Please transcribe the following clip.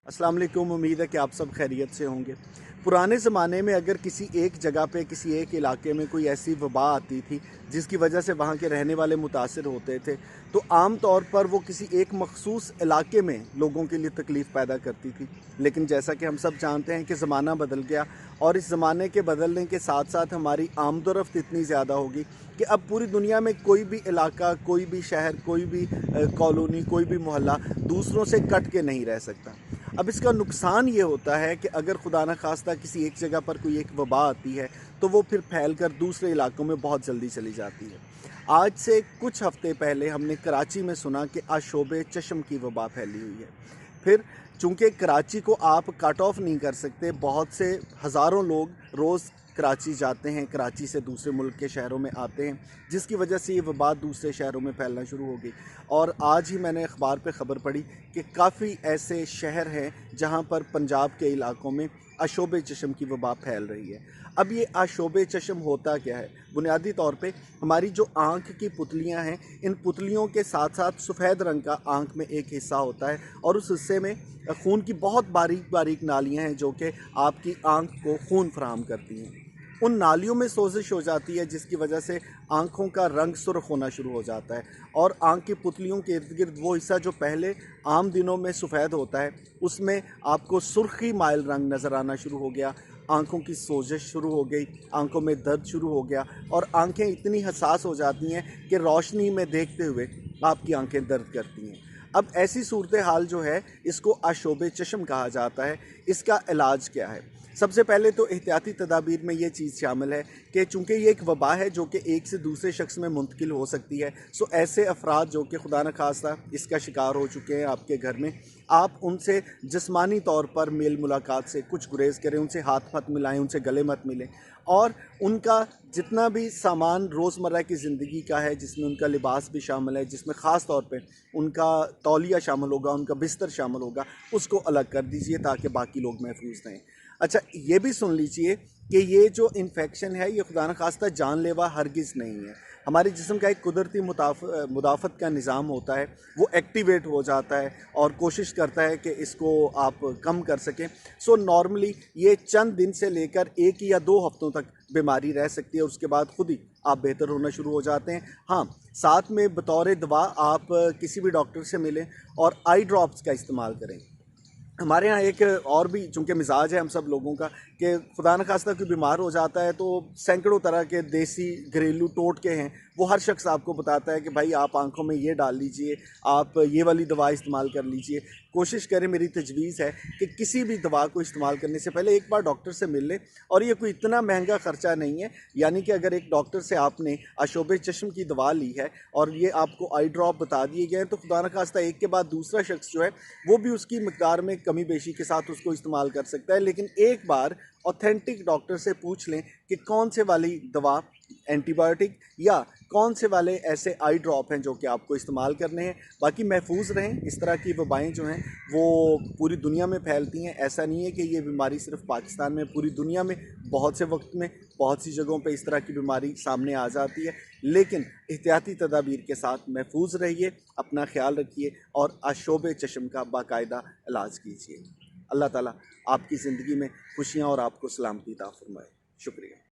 अस्सलाम वालेकुम। उम्मीद है कि आप सब खैरियत से होंगे। पुराने ज़माने में अगर किसी एक जगह पे किसी एक इलाके में कोई ऐसी वबा आती थी जिसकी वजह से वहाँ के रहने वाले मुतासिर होते थे, तो आम तौर पर वो किसी एक मखसूस इलाके में लोगों के लिए तकलीफ़ पैदा करती थी। लेकिन जैसा कि हम सब जानते हैं कि ज़माना बदल गया और इस ज़माने के बदलने के साथ साथ हमारी आमदोरफ़्त इतनी ज़्यादा होगी कि अब पूरी दुनिया में कोई भी इलाका, कोई भी शहर, कोई भी कॉलोनी, कोई भी मोहल्ला दूसरों से कट के नहीं रह सकता। अब इसका नुकसान ये होता है कि अगर खुदा न खास्ता किसी एक जगह पर कोई एक वबा आती है तो वो फिर फैल कर दूसरे इलाकों में बहुत जल्दी चली जाती है। आज से कुछ हफ्ते पहले हमने कराची में सुना कि आशोब चश्म की वबा फैली हुई है। फिर चूँकि कराची को आप कट ऑफ नहीं कर सकते, बहुत से हज़ारों लोग रोज़ कराची जाते हैं, कराची से दूसरे मुल्क के शहरों में आते हैं, जिसकी वजह से ये वबा दूसरे शहरों में फैलना शुरू हो गई। और आज ही मैंने अखबार पे ख़बर पढ़ी कि काफ़ी ऐसे शहर हैं जहाँ पर पंजाब के इलाकों में आशोब चश्म की वबा फैल रही है। अब ये आशोब चश्म होता क्या है? बुनियादी तौर पे हमारी जो आँख की पुतलियाँ हैं, इन पुतलियों के साथ साथ सफ़ेद रंग का आँख में एक हिस्सा होता है और उस हिस्से में खून की बहुत बारीक बारीक नालियाँ हैं जो कि आपकी आँख को खून फराहम करती हैं। उन नालियों में सोजिश हो जाती है जिसकी वजह से आँखों का रंग सुर्ख होना शुरू हो जाता है और आँख की पुतलियों के इर्द गिर्द वो हिस्सा जो पहले आम दिनों में सफ़ेद होता है उसमें आपको सुर्खी माइल रंग नज़र आना शुरू हो गया। आँखों की सोजिश शुरू हो गई, आँखों में दर्द शुरू हो गया और आँखें इतनी हसास हो जाती हैं कि रोशनी में देखते हुए आपकी आँखें दर्द करती हैं। अब ऐसी सूरत हाल जो है इसको आशोब चश्म कहा जाता है। इसका इलाज क्या है? सबसे पहले तो एहतियाती तदाबीर में ये चीज़ शामिल है कि चूँकि ये एक वबा है जो कि एक से दूसरे शख्स में मुंतकिल हो सकती है, सो ऐसे अफराद जो कि खुदा न खास्ता इसका शिकार हो चुके हैं आपके घर में, आप उनसे जिस्मानी तौर पर मेल मुलाकात से कुछ गुरेज करें, उनसे हाथ मत मिलाएं, उनसे गले मत मिलें और उनका जितना भी सामान रोज़मर्रा की ज़िंदगी का है, जिसमें उनका लिबास भी शामिल है, जिसमें ख़ास तौर पे उनका तौलिया शामिल होगा, उनका बिस्तर शामिल होगा, उसको अलग कर दीजिए ताकि बाकी लोग महफूज रहें। अच्छा, ये भी सुन लीजिए कि ये जो इन्फेक्शन है ये खुदा न खास्ता जानलेवा हरगिज़ नहीं है। हमारे जिस्म का एक कुदरती मुदाफ़त का निज़ाम होता है, वो एक्टिवेट हो जाता है और कोशिश करता है कि इसको आप कम कर सकें। सो नॉर्मली ये चंद दिन से लेकर 1 या 2 हफ्तों तक बीमारी रह सकती है, उसके बाद खुद ही आप बेहतर होना शुरू हो जाते हैं। हाँ, साथ में बतौर दवा आप किसी भी डॉक्टर से मिलें और आई ड्रॉप्स का इस्तेमाल करें। हमारे यहाँ एक और भी चूँकि मिजाज है हम सब लोगों का कि खुदा न खास्ता कोई बीमार हो जाता है तो सैकड़ों तरह के देसी घरेलू टोटके हैं, वो हर शख्स आपको बताता है कि भाई आप आंखों में ये डाल लीजिए, आप ये वाली दवा इस्तेमाल कर लीजिए। कोशिश करें, मेरी तजवीज़ है कि किसी भी दवा को इस्तेमाल करने से पहले एक बार डॉक्टर से मिल लें और ये कोई इतना महंगा ख़र्चा नहीं है। यानी कि अगर एक डॉक्टर से आपने आशोब चश्म की दवा ली है और ये आपको आई ड्रॉप बता दिए गए हैं तो खुदा न खास्ता एक के बाद दूसरा शख्स जो है वो भी उसकी मिकदार में कमी बेशी के साथ उसको इस्तेमाल कर सकता है। लेकिन एक बार ऑथेंटिक डॉक्टर से पूछ लें कि कौन से वाली दवा एंटीबायोटिक या कौन से वाले ऐसे आई ड्रॉप हैं जो कि आपको इस्तेमाल करने हैं। बाकी महफूज रहें। इस तरह की वबाएँ जो हैं वो पूरी दुनिया में फैलती हैं। ऐसा नहीं है कि ये बीमारी सिर्फ पाकिस्तान में, पूरी दुनिया में बहुत से वक्त में बहुत सी जगहों पे इस तरह की बीमारी सामने आ जाती है। लेकिन एहतियाती तदाबीर के साथ महफूज रहिए, अपना ख्याल रखिए और आशोब चश्म का बाकायदा इलाज कीजिए। अल्लाह ताला आपकी ज़िंदगी में खुशियाँ और आपको सलामती अता फरमाए। शुक्रिया।